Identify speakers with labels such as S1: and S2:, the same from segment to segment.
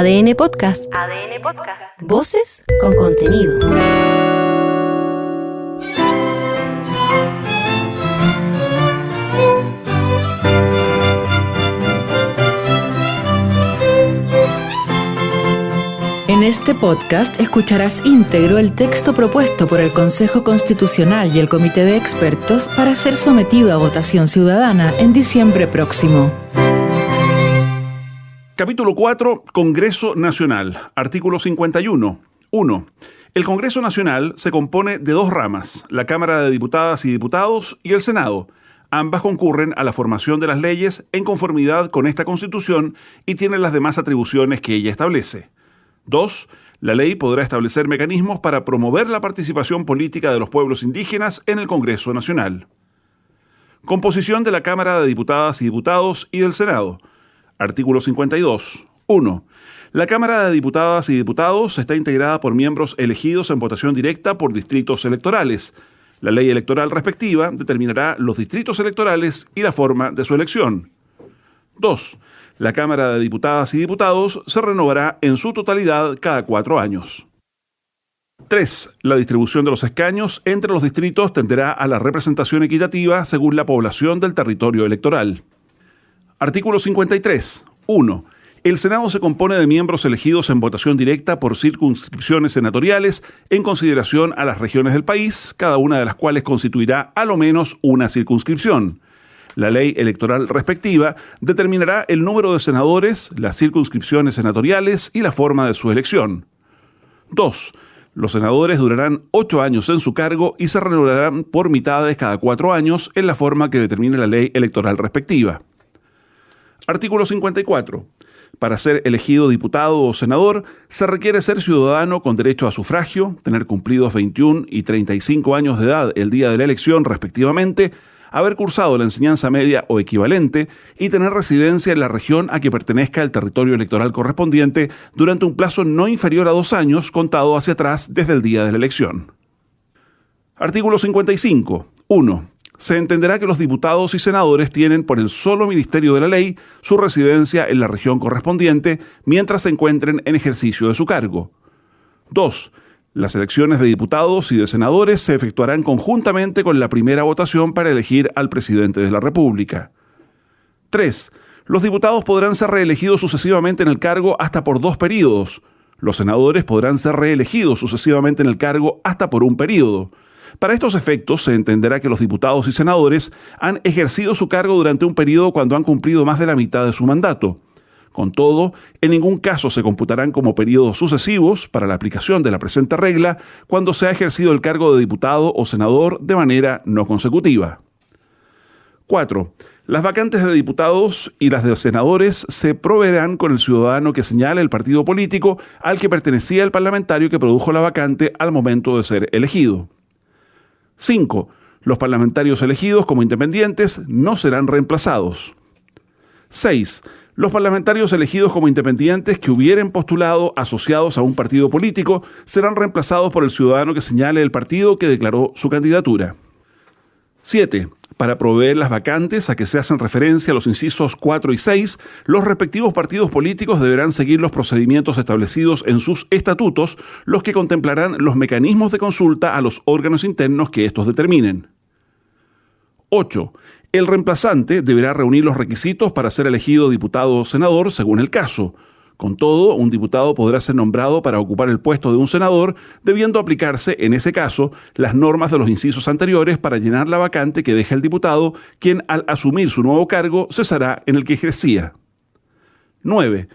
S1: ADN Podcast. ADN Podcast. Voces con contenido.
S2: En este podcast escucharás íntegro el texto propuesto por el Consejo Constitucional y el Comité de Expertos para ser sometido a votación ciudadana en diciembre próximo.
S3: Capítulo 4. Congreso Nacional. Artículo 51. 1. El Congreso Nacional se compone de dos ramas, la Cámara de Diputadas y Diputados y el Senado. Ambas concurren a la formación de las leyes en conformidad con esta Constitución y tienen las demás atribuciones que ella establece. 2. La ley podrá establecer mecanismos para promover la participación política de los pueblos indígenas en el Congreso Nacional. Composición de la Cámara de Diputadas y Diputados y del Senado. Artículo 52. 1. La Cámara de Diputadas y Diputados está integrada por miembros elegidos en votación directa por distritos electorales. La ley electoral respectiva determinará los distritos electorales y la forma de su elección. 2. La Cámara de Diputadas y Diputados se renovará en su totalidad cada 4 años. 3. La distribución de los escaños entre los distritos tenderá a la representación equitativa según la población del territorio electoral. Artículo 53. 1. El Senado se compone de miembros elegidos en votación directa por circunscripciones senatoriales en consideración a las regiones del país, cada una de las cuales constituirá a lo menos una circunscripción. La ley electoral respectiva determinará el número de senadores, las circunscripciones senatoriales y la forma de su elección. 2. Los senadores durarán 8 años en su cargo y se renovarán por mitades cada 4 años en la forma que determine la ley electoral respectiva. Artículo 54. Para ser elegido diputado o senador, se requiere ser ciudadano con derecho a sufragio, tener cumplidos 21 y 35 años de edad el día de la elección respectivamente, haber cursado la enseñanza media o equivalente y tener residencia en la región a que pertenezca el territorio electoral correspondiente durante un plazo no inferior a 2 años contado hacia atrás desde el día de la elección. Artículo 55. 1. Se entenderá que los diputados y senadores tienen por el solo ministerio de la ley su residencia en la región correspondiente mientras se encuentren en ejercicio de su cargo. 2. Las elecciones de diputados y de senadores se efectuarán conjuntamente con la primera votación para elegir al presidente de la República. 3. Los diputados podrán ser reelegidos sucesivamente en el cargo hasta por 2 períodos. Los senadores podrán ser reelegidos sucesivamente en el cargo hasta por 1 período. Para estos efectos, se entenderá que los diputados y senadores han ejercido su cargo durante un período cuando han cumplido más de la mitad de su mandato. Con todo, en ningún caso se computarán como períodos sucesivos para la aplicación de la presente regla cuando se ha ejercido el cargo de diputado o senador de manera no consecutiva. 4. Las vacantes de diputados y las de senadores se proveerán con el ciudadano que señale el partido político al que pertenecía el parlamentario que produjo la vacante al momento de ser elegido. 5. Los parlamentarios elegidos como independientes no serán reemplazados. 6. Los parlamentarios elegidos como independientes que hubieren postulado asociados a un partido político serán reemplazados por el ciudadano que señale el partido que declaró su candidatura. 7. Para proveer las vacantes a que se hacen referencia los incisos 4 y 6, los respectivos partidos políticos deberán seguir los procedimientos establecidos en sus estatutos, los que contemplarán los mecanismos de consulta a los órganos internos que estos determinen. 8. El reemplazante deberá reunir los requisitos para ser elegido diputado o senador según el caso. Con todo, un diputado podrá ser nombrado para ocupar el puesto de un senador, debiendo aplicarse, en ese caso, las normas de los incisos anteriores para llenar la vacante que deja el diputado, quien al asumir su nuevo cargo cesará en el que ejercía. 9.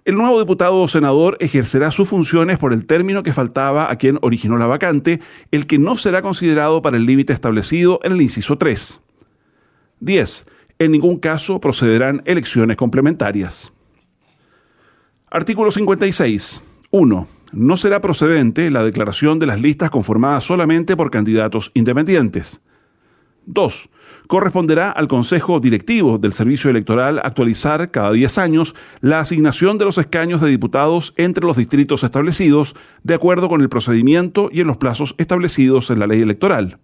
S3: El nuevo diputado o senador ejercerá sus funciones por el término que faltaba a quien originó la vacante, el que no será considerado para el límite establecido en el inciso 3. 10. En ningún caso procederán elecciones complementarias. Artículo 56. 1. No será procedente la declaración de las listas conformadas solamente por candidatos independientes. 2. Corresponderá al Consejo Directivo del Servicio Electoral actualizar cada 10 años la asignación de los escaños de diputados entre los distritos establecidos de acuerdo con el procedimiento y en los plazos establecidos en la ley electoral.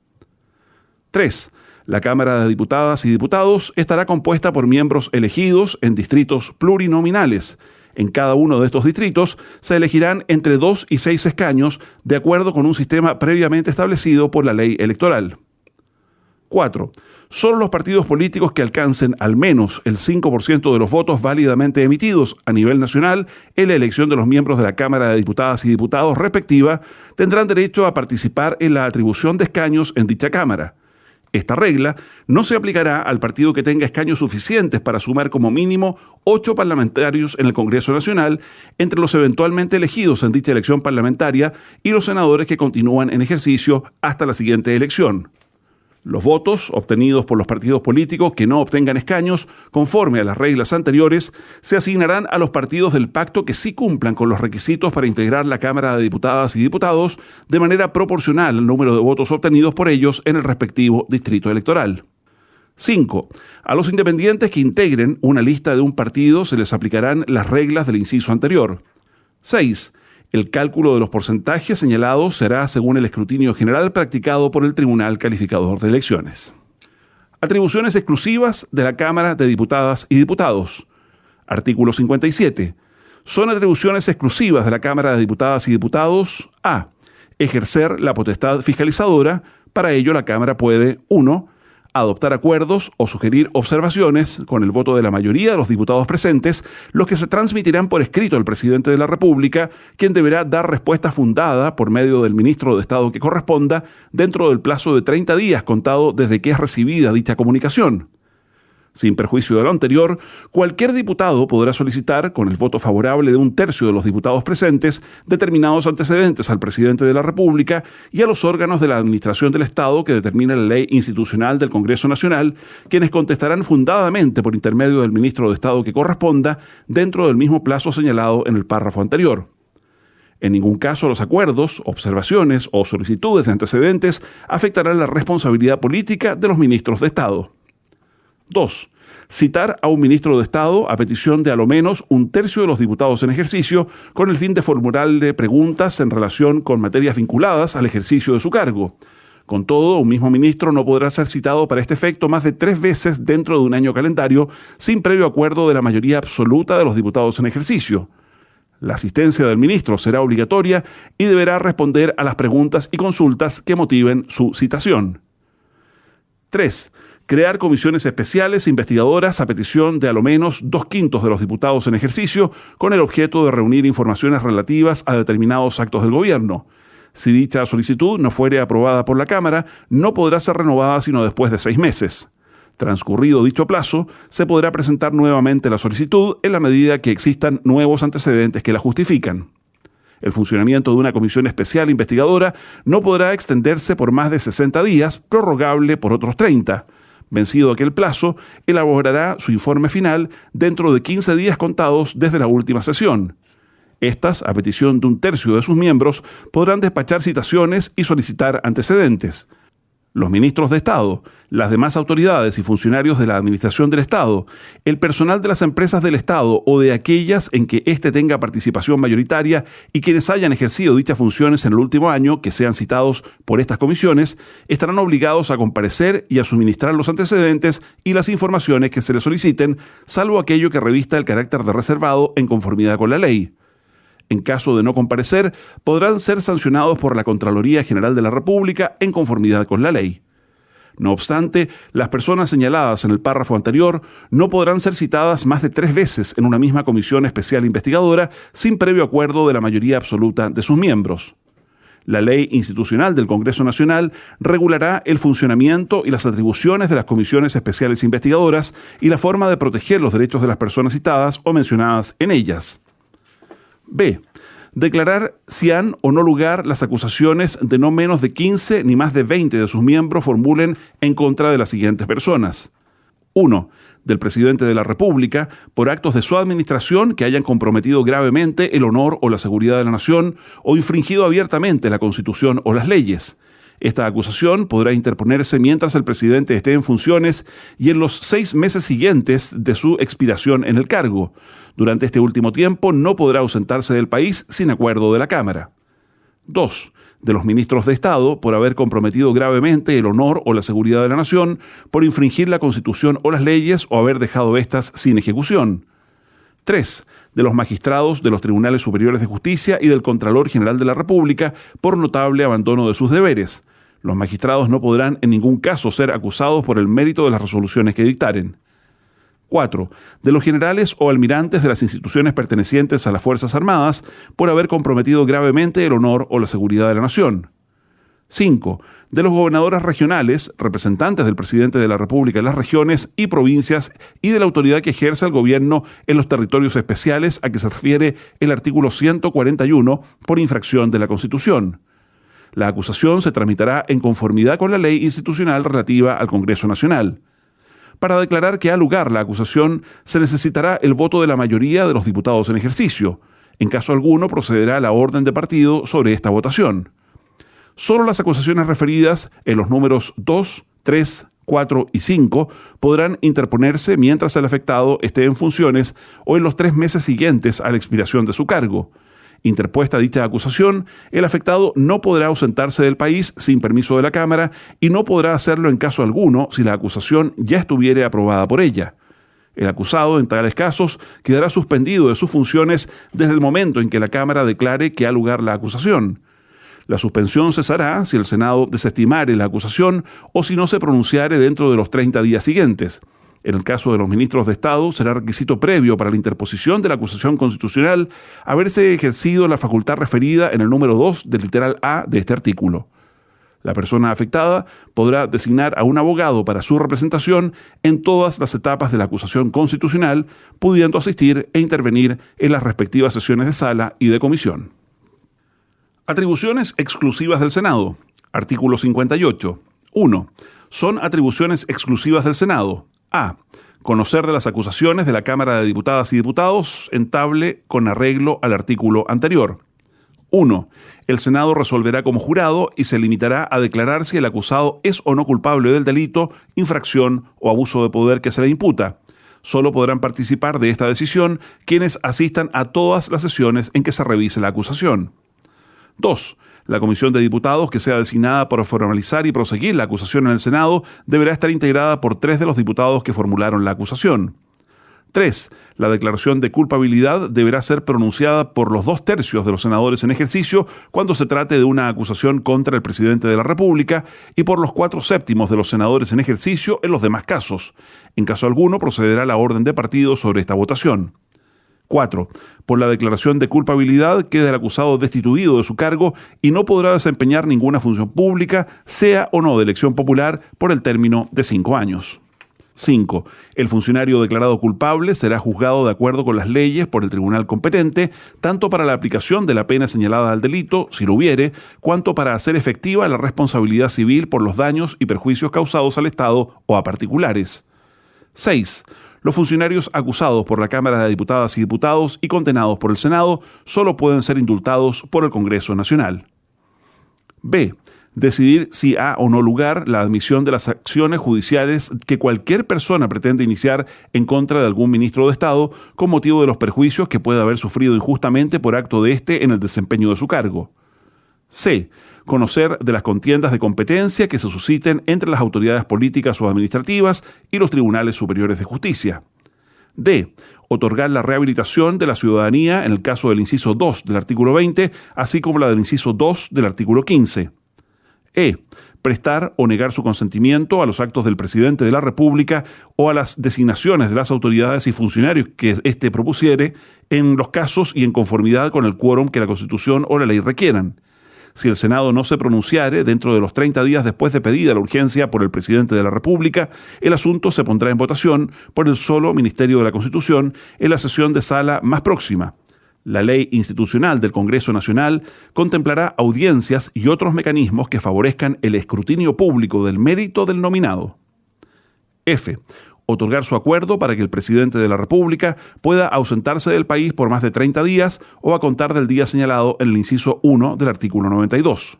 S3: 3. La Cámara de Diputadas y Diputados estará compuesta por miembros elegidos en distritos plurinominales. En cada uno de estos distritos se elegirán entre 2 y 6 escaños de acuerdo con un sistema previamente establecido por la ley electoral. 4. Solo los partidos políticos que alcancen al menos el 5% de los votos válidamente emitidos a nivel nacional en la elección de los miembros de la Cámara de Diputadas y Diputados respectiva tendrán derecho a participar en la atribución de escaños en dicha Cámara. Esta regla no se aplicará al partido que tenga escaños suficientes para sumar como mínimo 8 parlamentarios en el Congreso Nacional entre los eventualmente elegidos en dicha elección parlamentaria y los senadores que continúan en ejercicio hasta la siguiente elección. Los votos obtenidos por los partidos políticos que no obtengan escaños, conforme a las reglas anteriores, se asignarán a los partidos del pacto que sí cumplan con los requisitos para integrar la Cámara de Diputadas y Diputados de manera proporcional al número de votos obtenidos por ellos en el respectivo distrito electoral. 5. A los independientes que integren una lista de un partido se les aplicarán las reglas del inciso anterior. 6. El cálculo de los porcentajes señalados será según el escrutinio general practicado por el Tribunal Calificador de Elecciones. Atribuciones exclusivas de la Cámara de Diputadas y Diputados. Artículo 57. Son atribuciones exclusivas de la Cámara de Diputadas y Diputados a. Ejercer la potestad fiscalizadora. Para ello la Cámara puede 1. Adoptar acuerdos o sugerir observaciones con el voto de la mayoría de los diputados presentes, los que se transmitirán por escrito al presidente de la República, quien deberá dar respuesta fundada por medio del ministro de Estado que corresponda dentro del plazo de 30 días contado desde que es recibida dicha comunicación. Sin perjuicio de lo anterior, cualquier diputado podrá solicitar, con el voto favorable de 1/3 de los diputados presentes, determinados antecedentes al presidente de la República y a los órganos de la Administración del Estado que determina la ley institucional del Congreso Nacional, quienes contestarán fundadamente por intermedio del ministro de Estado que corresponda dentro del mismo plazo señalado en el párrafo anterior. En ningún caso los acuerdos, observaciones o solicitudes de antecedentes afectarán la responsabilidad política de los ministros de Estado. 2. Citar a un ministro de Estado a petición de a lo menos 1/3 de los diputados en ejercicio con el fin de formularle preguntas en relación con materias vinculadas al ejercicio de su cargo. Con todo, un mismo ministro no podrá ser citado para este efecto más de 3 veces dentro de un año calendario sin previo acuerdo de la mayoría absoluta de los diputados en ejercicio. La asistencia del ministro será obligatoria y deberá responder a las preguntas y consultas que motiven su citación. 3. Crear comisiones especiales investigadoras a petición de a lo menos 2/5 de los diputados en ejercicio con el objeto de reunir informaciones relativas a determinados actos del gobierno. Si dicha solicitud no fuere aprobada por la Cámara, no podrá ser renovada sino después de 6 meses. Transcurrido dicho plazo, se podrá presentar nuevamente la solicitud en la medida que existan nuevos antecedentes que la justifican. El funcionamiento de una comisión especial investigadora no podrá extenderse por más de 60 días, prorrogable por otros 30. Vencido aquel plazo, elaborará su informe final dentro de 15 días contados desde la última sesión. Estas, a petición de 1/3 de sus miembros, podrán despachar citaciones y solicitar antecedentes. Los ministros de Estado, las demás autoridades y funcionarios de la Administración del Estado, el personal de las empresas del Estado o de aquellas en que éste tenga participación mayoritaria y quienes hayan ejercido dichas funciones en el último año que sean citados por estas comisiones, estarán obligados a comparecer y a suministrar los antecedentes y las informaciones que se les soliciten, salvo aquello que revista el carácter de reservado en conformidad con la ley. En caso de no comparecer, podrán ser sancionados por la Contraloría General de la República en conformidad con la ley. No obstante, las personas señaladas en el párrafo anterior no podrán ser citadas más de 3 veces en una misma comisión especial investigadora sin previo acuerdo de la mayoría absoluta de sus miembros. La ley institucional del Congreso Nacional regulará el funcionamiento y las atribuciones de las comisiones especiales investigadoras y la forma de proteger los derechos de las personas citadas o mencionadas en ellas. B. Declarar si han o no lugar las acusaciones de no menos de 15 ni más de 20 de sus miembros formulen en contra de las siguientes personas. 1. Del presidente de la República, por actos de su administración que hayan comprometido gravemente el honor o la seguridad de la nación o infringido abiertamente la Constitución o las leyes. Esta acusación podrá interponerse mientras el presidente esté en funciones y en los 6 meses siguientes de su expiración en el cargo. Durante este último tiempo no podrá ausentarse del país sin acuerdo de la Cámara. 2. De los ministros de Estado por haber comprometido gravemente el honor o la seguridad de la nación, por infringir la Constitución o las leyes o haber dejado estas sin ejecución. 3. De los magistrados de los Tribunales Superiores de Justicia y del Contralor General de la República por notable abandono de sus deberes. Los magistrados no podrán en ningún caso ser acusados por el mérito de las resoluciones que dictaren. 4. De los generales o almirantes de las instituciones pertenecientes a las Fuerzas Armadas por haber comprometido gravemente el honor o la seguridad de la nación. 5. De los gobernadores regionales, representantes del presidente de la República en las regiones y provincias y de la autoridad que ejerce el gobierno en los territorios especiales a que se refiere el artículo 141 por infracción de la Constitución. La acusación se tramitará en conformidad con la ley institucional relativa al Congreso Nacional. Para declarar que ha lugar la acusación, se necesitará el voto de la mayoría de los diputados en ejercicio. En caso alguno, procederá la orden de partido sobre esta votación. Solo las acusaciones referidas en los números 2, 3, 4 y 5 podrán interponerse mientras el afectado esté en funciones o en los 3 meses siguientes a la expiración de su cargo. Interpuesta dicha acusación, el afectado no podrá ausentarse del país sin permiso de la Cámara y no podrá hacerlo en caso alguno si la acusación ya estuviere aprobada por ella. El acusado, en tales casos, quedará suspendido de sus funciones desde el momento en que la Cámara declare que ha lugar la acusación. La suspensión cesará si el Senado desestimare la acusación o si no se pronunciare dentro de los 30 días siguientes. En el caso de los ministros de Estado, será requisito previo para la interposición de la acusación constitucional haberse ejercido la facultad referida en el número 2 del literal A de este artículo. La persona afectada podrá designar a un abogado para su representación en todas las etapas de la acusación constitucional, pudiendo asistir e intervenir en las respectivas sesiones de sala y de comisión. Atribuciones exclusivas del Senado. Artículo 58. 1. Son atribuciones exclusivas del Senado. A. Conocer de las acusaciones de la Cámara de Diputadas y Diputados entable con arreglo al artículo anterior. 1. El Senado resolverá como jurado y se limitará a declarar si el acusado es o no culpable del delito, infracción o abuso de poder que se le imputa. Solo podrán participar de esta decisión quienes asistan a todas las sesiones en que se revise la acusación. 2. La Comisión de Diputados que sea designada para formalizar y proseguir la acusación en el Senado deberá estar integrada por 3 de los diputados que formularon la acusación. 3. La declaración de culpabilidad deberá ser pronunciada por los 2/3 de los senadores en ejercicio cuando se trate de una acusación contra el presidente de la República y por los 4/7 de los senadores en ejercicio en los demás casos. En caso alguno, procederá la orden de partido sobre esta votación. 4. Por la declaración de culpabilidad queda el acusado destituido de su cargo y no podrá desempeñar ninguna función pública, sea o no de elección popular, por el término de 5 años. 5. El funcionario declarado culpable será juzgado de acuerdo con las leyes por el tribunal competente, tanto para la aplicación de la pena señalada al delito, si lo hubiere, cuanto para hacer efectiva la responsabilidad civil por los daños y perjuicios causados al Estado o a particulares. 6. Los funcionarios acusados por la Cámara de Diputadas y Diputados y condenados por el Senado solo pueden ser indultados por el Congreso Nacional. B. Decidir si ha o no lugar la admisión de las acciones judiciales que cualquier persona pretende iniciar en contra de algún ministro de Estado con motivo de los perjuicios que pueda haber sufrido injustamente por acto de éste en el desempeño de su cargo. C. Conocer de las contiendas de competencia que se susciten entre las autoridades políticas o administrativas y los tribunales superiores de justicia. D. Otorgar la rehabilitación de la ciudadanía en el caso del inciso 2 del artículo 20, así como la del inciso 2 del artículo 15. E. Prestar o negar su consentimiento a los actos del presidente de la República o a las designaciones de las autoridades y funcionarios que éste propusiere en los casos y en conformidad con el quórum que la Constitución o la ley requieran. Si el Senado no se pronunciare dentro de los 30 días después de pedida la urgencia por el presidente de la República, el asunto se pondrá en votación por el solo Ministerio de la Constitución en la sesión de sala más próxima. La ley institucional del Congreso Nacional contemplará audiencias y otros mecanismos que favorezcan el escrutinio público del mérito del nominado. F. Otorgar su acuerdo para que el presidente de la República pueda ausentarse del país por más de 30 días o a contar del día señalado en el inciso 1 del artículo 92.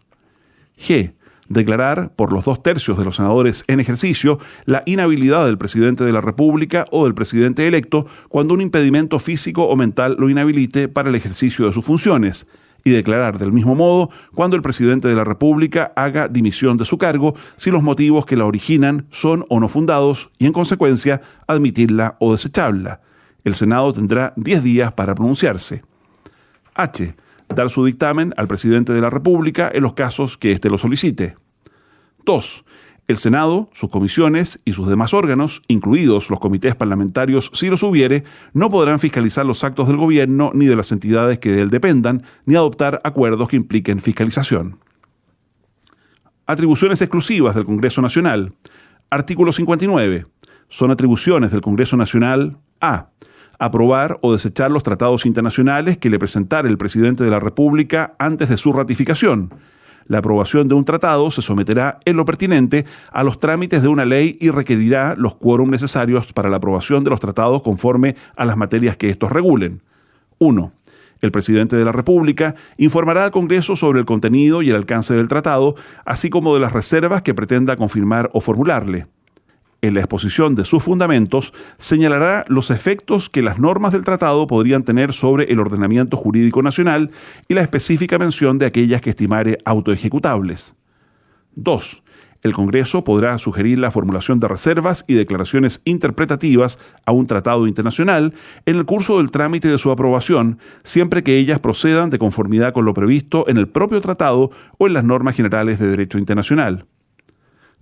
S3: G. Declarar por los 2/3 de los senadores en ejercicio la inhabilidad del presidente de la República o del presidente electo cuando un impedimento físico o mental lo inhabilite para el ejercicio de sus funciones, y declarar del mismo modo cuando el presidente de la República haga dimisión de su cargo si los motivos que la originan son o no fundados y, en consecuencia, admitirla o desecharla. El Senado tendrá 10 días para pronunciarse. H. Dar su dictamen al presidente de la República en los casos que éste lo solicite. 2. El Senado, sus comisiones y sus demás órganos, incluidos los comités parlamentarios si los hubiere, no podrán fiscalizar los actos del gobierno ni de las entidades que de él dependan, ni adoptar acuerdos que impliquen fiscalización. Atribuciones exclusivas del Congreso Nacional. Artículo 59. Son atribuciones del Congreso Nacional a. Aprobar o desechar los tratados internacionales que le presentara el presidente de la República antes de su ratificación. La aprobación de un tratado se someterá, en lo pertinente, a los trámites de una ley y requerirá los quórum necesarios para la aprobación de los tratados conforme a las materias que estos regulen. 1. El presidente de la República informará al Congreso sobre el contenido y el alcance del tratado, así como de las reservas que pretenda confirmar o formularle. En la exposición de sus fundamentos, señalará los efectos que las normas del tratado podrían tener sobre el ordenamiento jurídico nacional y la específica mención de aquellas que estimare autoejecutables. 2. El Congreso podrá sugerir la formulación de reservas y declaraciones interpretativas a un tratado internacional en el curso del trámite de su aprobación, siempre que ellas procedan de conformidad con lo previsto en el propio tratado o en las normas generales de derecho internacional.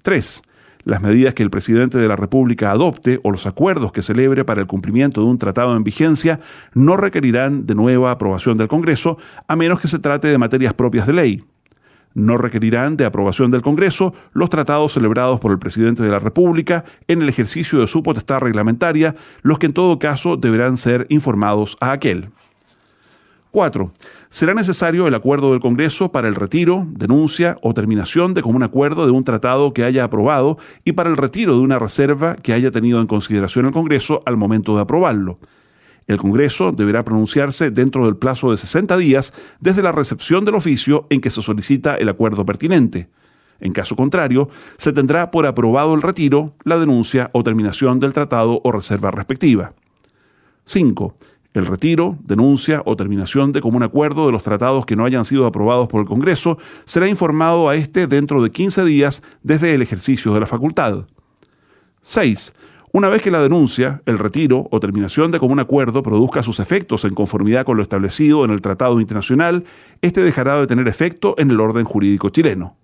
S3: 3. Las medidas que el presidente de la República adopte o los acuerdos que celebre para el cumplimiento de un tratado en vigencia no requerirán de nueva aprobación del Congreso, a menos que se trate de materias propias de ley. No requerirán de aprobación del Congreso los tratados celebrados por el presidente de la República en el ejercicio de su potestad reglamentaria, los que en todo caso deberán ser informados a aquel. 4. Será necesario el acuerdo del Congreso para el retiro, denuncia o terminación de común acuerdo de un tratado que haya aprobado y para el retiro de una reserva que haya tenido en consideración el Congreso al momento de aprobarlo. El Congreso deberá pronunciarse dentro del plazo de 60 días desde la recepción del oficio en que se solicita el acuerdo pertinente. En caso contrario, se tendrá por aprobado el retiro, la denuncia o terminación del tratado o reserva respectiva. 5. El retiro, denuncia o terminación de común acuerdo de los tratados que no hayan sido aprobados por el Congreso será informado a éste dentro de 15 días desde el ejercicio de la facultad. 6. Una vez que la denuncia, el retiro o terminación de común acuerdo produzca sus efectos en conformidad con lo establecido en el Tratado Internacional, éste dejará de tener efecto en el orden jurídico chileno.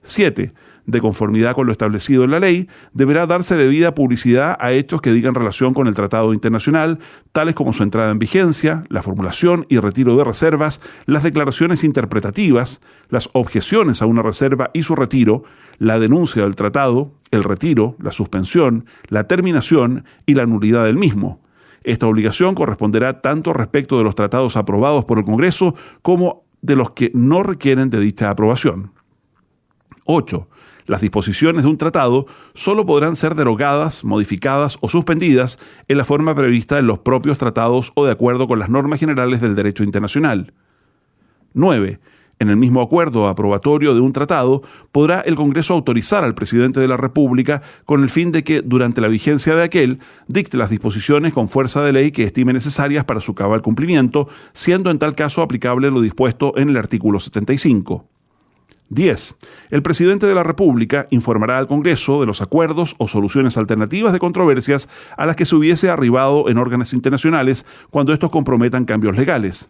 S3: 7. De conformidad con lo establecido en la ley, deberá darse debida publicidad a hechos que digan relación con el Tratado Internacional, tales como su entrada en vigencia, la formulación y retiro de reservas, las declaraciones interpretativas, las objeciones a una reserva y su retiro, la denuncia del tratado, el retiro, la suspensión, la terminación y la nulidad del mismo. Esta obligación corresponderá tanto respecto de los tratados aprobados por el Congreso como de los que no requieren de dicha aprobación. 8. Las disposiciones de un tratado solo podrán ser derogadas, modificadas o suspendidas en la forma prevista en los propios tratados o de acuerdo con las normas generales del derecho internacional. 9. En el mismo acuerdo aprobatorio de un tratado, podrá el Congreso autorizar al presidente de la República con el fin de que, durante la vigencia de aquel, dicte las disposiciones con fuerza de ley que estime necesarias para su cabal cumplimiento, siendo en tal caso aplicable lo dispuesto en el artículo 75. 10. El presidente de la República informará al Congreso de los acuerdos o soluciones alternativas de controversias a las que se hubiese arribado en órganos internacionales cuando estos comprometan cambios legales.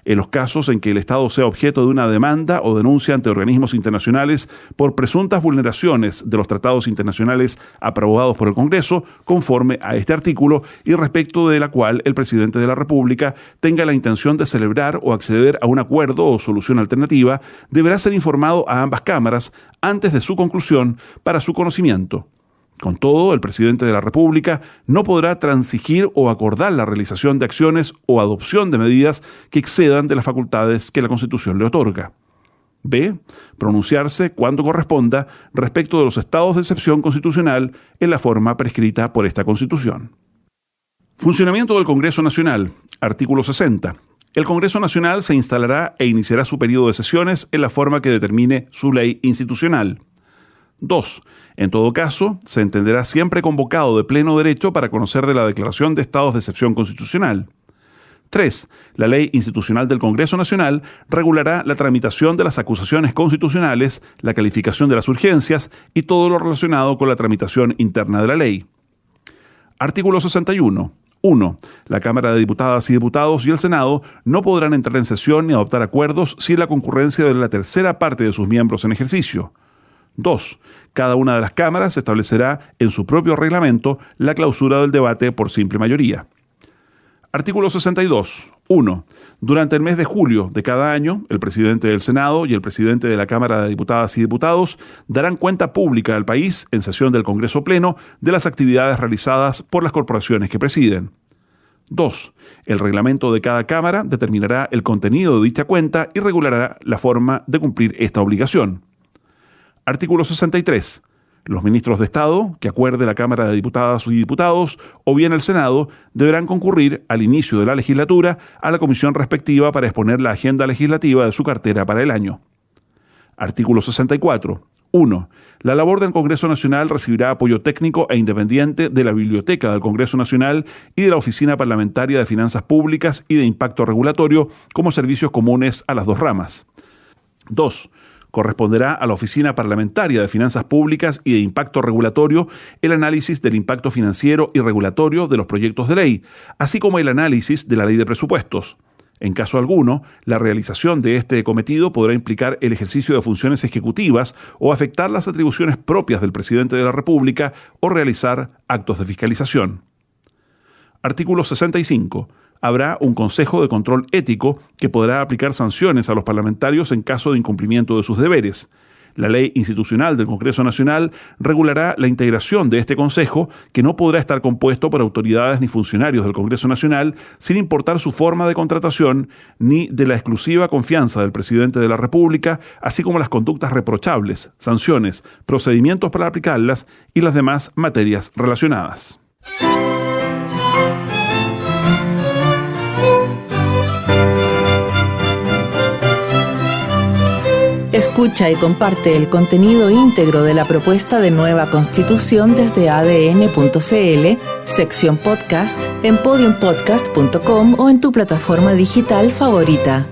S3: En los casos en que el Estado sea objeto de una demanda o denuncia ante organismos internacionales por presuntas vulneraciones de los tratados internacionales aprobados por el Congreso, conforme a este artículo, y respecto de la cual el presidente de la República tenga la intención de celebrar o acceder a un acuerdo o solución alternativa, deberá ser informado a ambas cámaras antes de su conclusión para su conocimiento. Con todo, el presidente de la República no podrá transigir o acordar la realización de acciones o adopción de medidas que excedan de las facultades que la Constitución le otorga. B. Pronunciarse cuando corresponda respecto de los estados de excepción constitucional en la forma prescrita por esta Constitución. Funcionamiento del Congreso Nacional. Artículo 60. El Congreso Nacional se instalará e iniciará su periodo de sesiones en la forma que determine su ley institucional. 2. En todo caso, se entenderá siempre convocado de pleno derecho para conocer de la declaración de estados de excepción constitucional. 3. La ley institucional del Congreso Nacional regulará la tramitación de las acusaciones constitucionales, la calificación de las urgencias y todo lo relacionado con la tramitación interna de la ley. Artículo 61. 1. La Cámara de Diputadas y Diputados y el Senado no podrán entrar en sesión ni adoptar acuerdos sin la concurrencia de la tercera parte de sus miembros en ejercicio. 2. Cada una de las cámaras establecerá en su propio reglamento la clausura del debate por simple mayoría. Artículo 62. 1. Durante el mes de julio de cada año, el presidente del Senado y el presidente de la Cámara de Diputadas y Diputados darán cuenta pública al país en sesión del Congreso Pleno de las actividades realizadas por las corporaciones que presiden. 2. El reglamento de cada Cámara determinará el contenido de dicha cuenta y regulará la forma de cumplir esta obligación. Artículo 63. Los ministros de Estado, que acuerde la Cámara de Diputadas y Diputados, o bien el Senado, deberán concurrir al inicio de la legislatura a la comisión respectiva para exponer la agenda legislativa de su cartera para el año. Artículo 64. 1. La labor del Congreso Nacional recibirá apoyo técnico e independiente de la Biblioteca del Congreso Nacional y de la Oficina Parlamentaria de Finanzas Públicas y de Impacto Regulatorio como servicios comunes a las dos ramas. 2. Corresponderá a la Oficina Parlamentaria de Finanzas Públicas y de Impacto Regulatorio el análisis del impacto financiero y regulatorio de los proyectos de ley, así como el análisis de la ley de presupuestos. En caso alguno, la realización de este cometido podrá implicar el ejercicio de funciones ejecutivas o afectar las atribuciones propias del presidente de la República o realizar actos de fiscalización. Artículo 65. Habrá un Consejo de Control Ético que podrá aplicar sanciones a los parlamentarios en caso de incumplimiento de sus deberes. La ley institucional del Congreso Nacional regulará la integración de este Consejo, que no podrá estar compuesto por autoridades ni funcionarios del Congreso Nacional, sin importar su forma de contratación, ni de la exclusiva confianza del presidente de la República, así como las conductas reprochables, sanciones, procedimientos para aplicarlas y las demás materias relacionadas.
S2: Escucha y comparte el contenido íntegro de la propuesta de nueva Constitución desde adn.cl, sección podcast, en podiumpodcast.com o en tu plataforma digital favorita.